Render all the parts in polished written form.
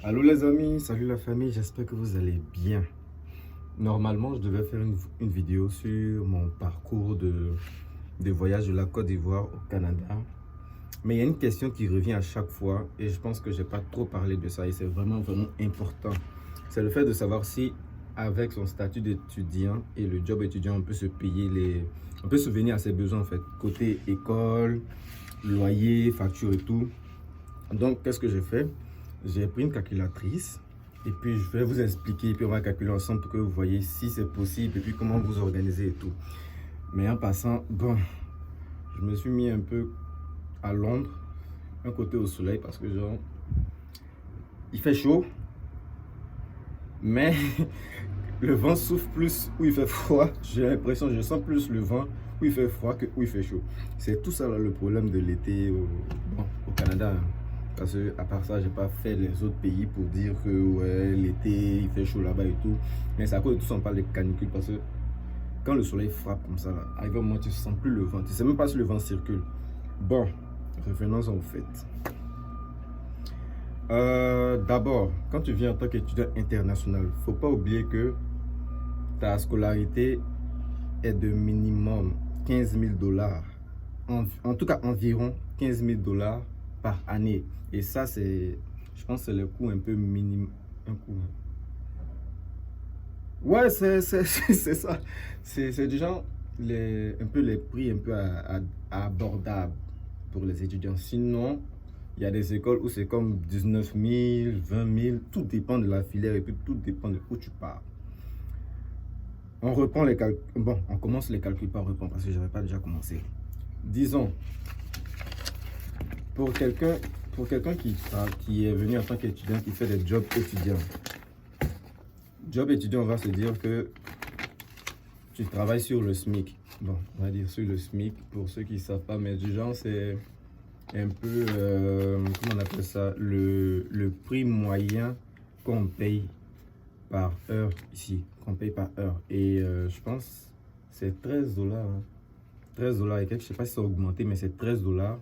Allô les amis, salut la famille, j'espère que vous allez bien. Normalement, je devais faire une vidéo sur mon parcours de voyage de la Côte d'Ivoire au Canada. Mais il y a une question qui revient à chaque fois et je pense que je n'ai pas trop parlé de ça et c'est vraiment important. C'est le fait de savoir si avec son statut d'étudiant et le job étudiant, on peut se payer on peut subvenir à ses besoins en fait. Côté école, loyer, facture et tout. Donc, qu'est-ce que j'ai fait? J'ai pris une calculatrice et puis je vais vous expliquer et puis on va calculer ensemble pour que vous voyez si c'est possible et puis comment vous organiser et tout. Mais en passant, bon, je me suis mis un peu à Londres, un côté au soleil parce que genre, il fait chaud, mais le vent souffle plus où il fait froid. J'ai l'impression, je sens plus le vent où il fait froid que où il fait chaud. C'est tout ça là, le problème de l'été au Canada. Hein. Parce que à part ça, j'ai pas fait les autres pays pour dire que ouais, l'été il fait chaud là-bas et tout. Mais c'est à cause de tout ça, on parle de canicule parce que quand le soleil frappe comme ça, là, arrivé au moment tu ne sens plus le vent. Tu sais même pas si le vent circule. Bon, revenons au fait. D'abord, quand tu viens en tant qu'étudiant international, faut pas oublier que ta scolarité est de minimum 15 000 $. En tout cas, environ 15 000 $ par année. Et ça, c'est, je pense, c'est le coût un peu minimum. Un coût. Ouais, c'est ça. C'est du genre, un peu les prix un peu abordables pour les étudiants. Sinon, il y a des écoles où c'est comme 19 000, 20 000. Tout dépend de la filière et puis tout dépend de où tu pars. On reprend les calculs. Bon, on commence les calculs par reprendre parce que je n'avais pas déjà commencé. Disons, pour quelqu'un qui est venu en tant qu'étudiant, qui fait des jobs étudiants. Job étudiant, on va se dire que tu travailles sur le SMIC. Bon, on va dire sur le SMIC, pour ceux qui ne savent pas, mais du genre, c'est un peu, comment on appelle ça, le prix moyen qu'on paye par heure ici, qu'on paye par heure. Et je pense c'est 13 $. Hein. 13 $ et quelques, je ne sais pas si ça a augmenté, mais c'est 13 $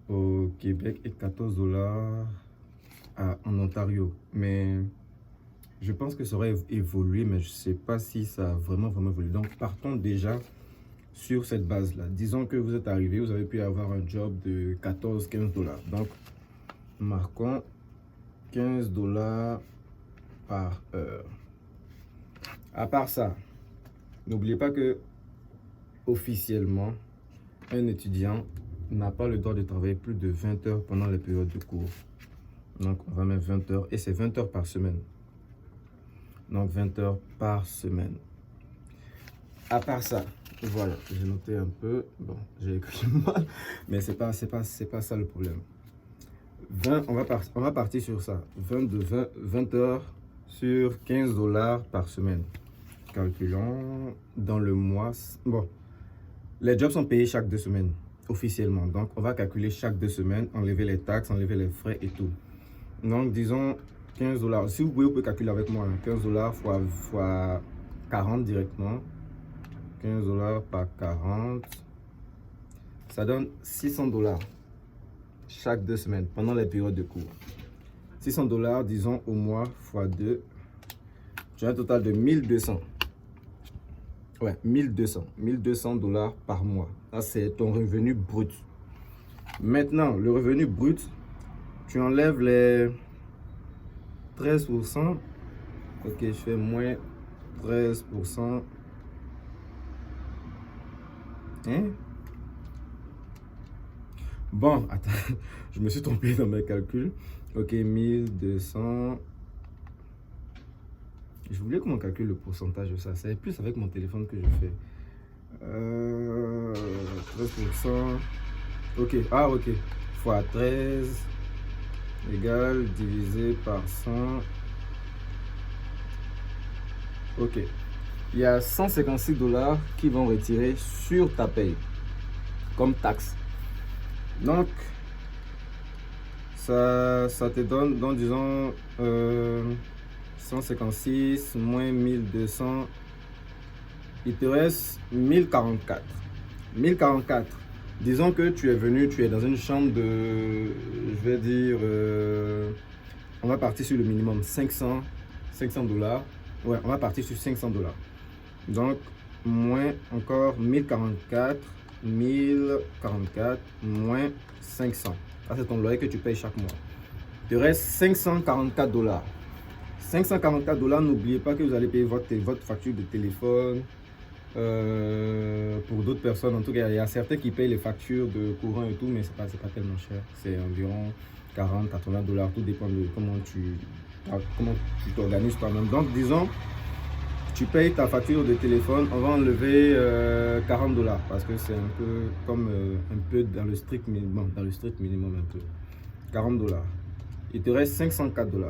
au Québec et 14 $ en Ontario. Mais je pense que ça aurait évolué, mais je ne sais pas si ça a vraiment évolué. Donc, partons déjà sur cette base-là. Disons que vous êtes arrivé, vous avez pu avoir un job de 14-15 $. Donc, marquons 15 $ par heure. À part ça, n'oubliez pas que officiellement, un étudiant n'a pas le droit de travailler plus de 20 heures pendant les périodes de cours. Donc, on va mettre 20 heures et c'est 20 heures par semaine. Donc, 20 heures par semaine. À part ça, voilà, j'ai noté un peu. Bon, j'ai écrit mal, mais c'est pas ça le problème. 20, on va partir sur ça. 20 heures sur 15 $ par semaine. Calculons dans le mois. Bon, les jobs sont payés chaque 2 semaines, officiellement. Donc, on va calculer chaque 2 semaines, enlever les taxes, enlever les frais et tout. Donc, disons 15 $. Si vous pouvez calculer avec moi, 15 $ fois 40 directement. 15 $ par 40. Ça donne 600 $ chaque 2 semaines pendant les périodes de cours. 600 $, disons au mois, fois 2. Tu as un total de 1200. Ouais, 1200 $ par mois. Ça, c'est ton revenu brut. Maintenant, le revenu brut, tu enlèves les 13%. Ok, je fais moins 13%. Hein? Bon, attends, je me suis trompé dans mes calculs. Ok, 1200. Je voulais qu'on calcule le pourcentage de ça. C'est plus avec mon téléphone que je fais. 13%. Ok, ok. Fois 13 égale divisé par 100. Ok. Il y a 156 $ qui vont retirer sur ta paye comme taxe. Donc, ça te donne, donc disons, 156 moins 1200, il te reste 1044. 1044. Disons que tu es venu, tu es dans une chambre de, je vais dire, on va partir sur le minimum 500 $. Ouais, on va partir sur 500 $. Donc, moins encore 1044, moins 500. Ça, c'est ton loyer que tu payes chaque mois. Il te reste 544 $. 544 $, n'oubliez pas que vous allez payer votre facture de téléphone. Pour d'autres personnes, en tout cas, il y a certains qui payent les factures de courant et tout, mais c'est pas tellement cher. C'est environ 40-80 $. Tout dépend de comment tu t'organises toi-même. Donc, disons, tu payes ta facture de téléphone, on va enlever 40 $ parce que c'est un peu comme un peu dans le strict minimum, un peu. 40 $. Il te reste 504 $.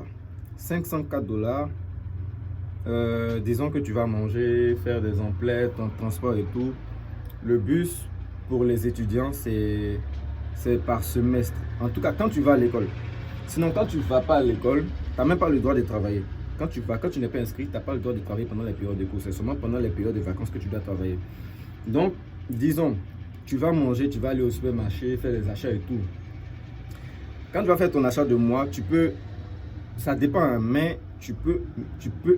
504 $. Disons que tu vas manger, faire des emplettes, ton transport et tout. Le bus pour les étudiants, c'est par semestre. En tout cas, quand tu vas à l'école. Sinon, quand tu ne vas pas à l'école, tu n'as même pas le droit de travailler. Quand tu n'es pas inscrit, tu n'as pas le droit de travailler pendant les périodes de cours. C'est seulement pendant les périodes de vacances que tu dois travailler. Donc, disons, tu vas manger, tu vas aller au supermarché, faire des achats et tout. Quand tu vas faire ton achat de mois, tu peux, ça dépend, hein, mais tu peux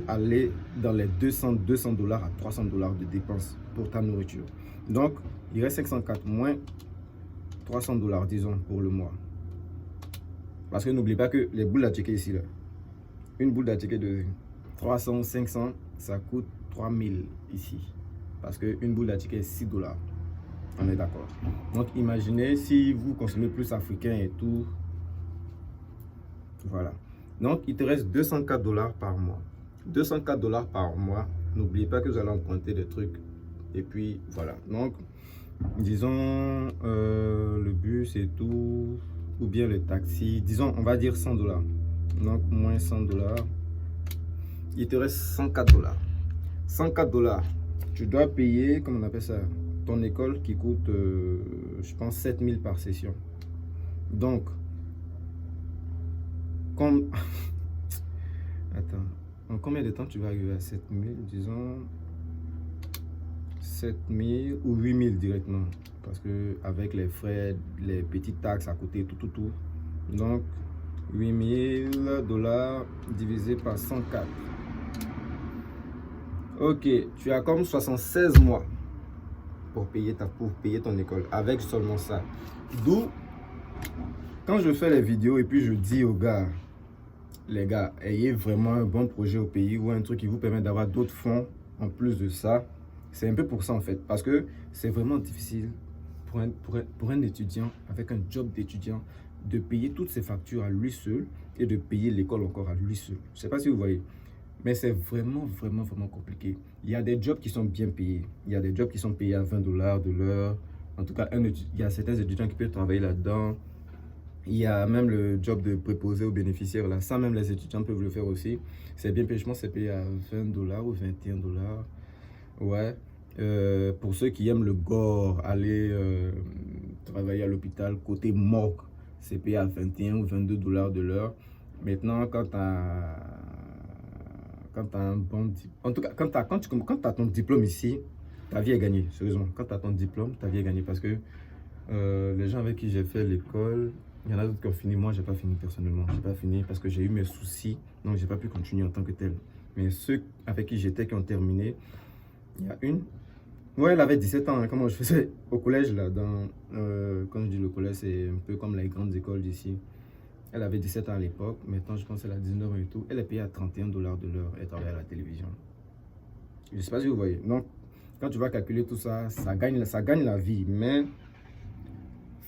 aller dans les 200 $ à 300 $ de dépenses pour ta nourriture. Donc, il reste 504 moins 300 $, disons, pour le mois. Parce que n'oublie pas que les boules à checker ici, là, une boule à checker de 300, 500, ça coûte 3000 ici. Parce qu'une boule à checker est 6 $. On est d'accord. Donc, imaginez si vous consommez plus africain et tout. Voilà. Donc, il te reste 204 $ par mois. 204 $ par mois. N'oubliez pas que vous allez emprunter des trucs. Et puis, voilà. Donc, disons, le bus et tout, ou bien le taxi. Disons, on va dire 100 $. Donc, moins 100 $. Il te reste 104 $. 104 $. Tu dois payer, comment on appelle ça, ton école qui coûte, je pense, 7000 par session. Donc, comme... Attends, en combien de temps tu vas arriver à 7000, disons 7000 ou 8000 directement, parce que avec les frais, les petites taxes à côté, tout. Donc 8000 $ divisé par 104. Ok, tu as comme 76 mois pour payer ton école avec seulement ça. D'où, quand je fais les vidéos et puis je dis aux gars, les gars, ayez vraiment un bon projet au pays ou un truc qui vous permet d'avoir d'autres fonds en plus de ça. C'est un peu pour ça en fait, parce que c'est vraiment difficile pour un étudiant avec un job d'étudiant de payer toutes ses factures à lui seul et de payer l'école encore à lui seul. Je ne sais pas si vous voyez, mais c'est vraiment compliqué. Il y a des jobs qui sont bien payés. Il y a des jobs qui sont payés à 20 $ de l'heure. En tout cas, il y a certains étudiants qui peuvent travailler là-dedans. Il y a même le job de préposé aux bénéficiaires. Là. Ça, même les étudiants peuvent le faire aussi. C'est bien payé, je pense que c'est payé à 20 $ ou 21 $. Ouais. Pour ceux qui aiment le gore, aller travailler à l'hôpital, côté morgue, c'est payé à 21 ou 22 $ de l'heure. Maintenant, quand tu as un bon... En tout cas, quand tu as ton diplôme ici, ta vie est gagnée, sérieusement. Quand tu as ton diplôme, ta vie est gagnée. Parce que les gens avec qui j'ai fait l'école, il y en a d'autres qui ont fini. Moi, je n'ai pas fini personnellement. Je n'ai pas fini parce que j'ai eu mes soucis. Donc, je n'ai pas pu continuer en tant que tel. Mais ceux avec qui j'étais, qui ont terminé, il y a une... Ouais, elle avait 17 ans. Hein, comment je faisais au collège, là. Quand je dis le collège, c'est un peu comme les grandes écoles d'ici. Elle avait 17 ans à l'époque. Maintenant, je pense qu'elle a 19 ans et tout. Elle est payée à 31 $ de l'heure. Elle travaille à la télévision. Je ne sais pas si vous voyez. Donc, quand tu vas calculer tout ça, ça gagne la vie. Mais,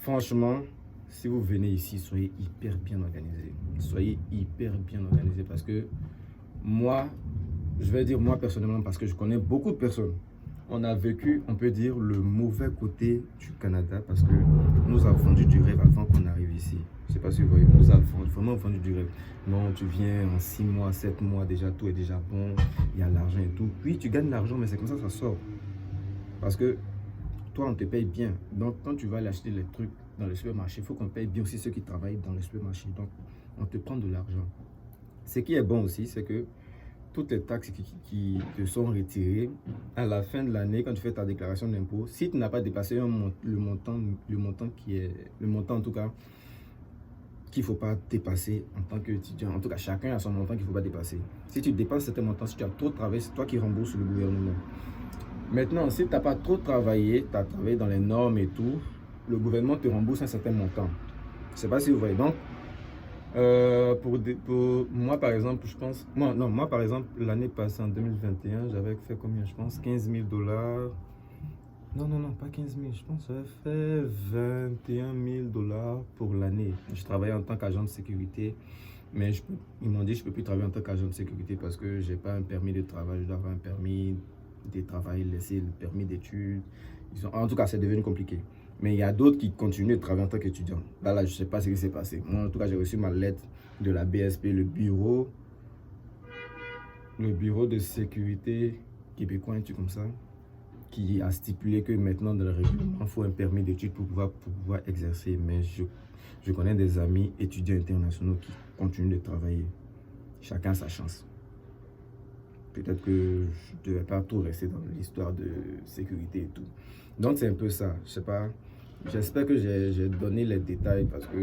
franchement, si vous venez ici, soyez hyper bien organisé. Soyez hyper bien organisé. Parce que moi, je vais dire moi personnellement, parce que je connais beaucoup de personnes. On a vécu, on peut dire, le mauvais côté du Canada parce que nous avons vendu du rêve avant qu'on arrive ici. Je ne sais pas si vous voyez, nous avons vraiment vendu du rêve. Non, tu viens en 6 mois, 7 mois, déjà tout est déjà bon, il y a l'argent et tout. Oui, tu gagnes l'argent, mais c'est comme ça sort. Parce que toi, on te paye bien. Donc, quand tu vas aller acheter les trucs dans le supermarché, il faut qu'on paye bien aussi ceux qui travaillent dans le supermarché. Donc, on te prend de l'argent. Ce qui est bon aussi, c'est que toutes les taxes qui te sont retirées à la fin de l'année, quand tu fais ta déclaration d'impôt, si tu n'as pas dépassé le montant en tout cas qu'il ne faut pas dépasser en tant qu'étudiant. En tout cas, chacun a son montant qu'il ne faut pas dépasser. Si tu dépasses certains montants, si tu as trop travaillé, c'est toi qui rembourses le gouvernement. Maintenant, si tu n'as pas trop travaillé, tu as travaillé dans les normes et tout, le gouvernement te rembourse un certain montant. Je ne sais pas si vous voyez. Donc, pour moi, par exemple, je pense... Moi, par exemple, l'année passée, en 2021, j'avais fait combien? Je pense 15 000 $. Non, pas 15 000. Je pense que j'avais fait 21 000 $ pour l'année. Je travaillais en tant qu'agent de sécurité, mais ils m'ont dit que je ne peux plus travailler en tant qu'agent de sécurité parce que je n'ai pas un permis de travail. Je dois avoir un permis de travail, laisser le permis d'études. En tout cas, c'est devenu compliqué. Mais il y a d'autres qui continuent de travailler en tant qu'étudiant. Là, je ne sais pas ce qui s'est passé. Moi, en tout cas, j'ai reçu ma lettre de la BSP, le bureau de sécurité québécois, un truc comme ça, qui a stipulé que maintenant, dans le règlement, il faut un permis d'études pour pouvoir exercer. Mais je connais des amis étudiants internationaux qui continuent de travailler. Chacun a sa chance. Peut-être que je ne devais pas trop rester dans l'histoire de sécurité et tout. Donc, c'est un peu ça. Je sais pas. J'espère que j'ai donné les détails parce que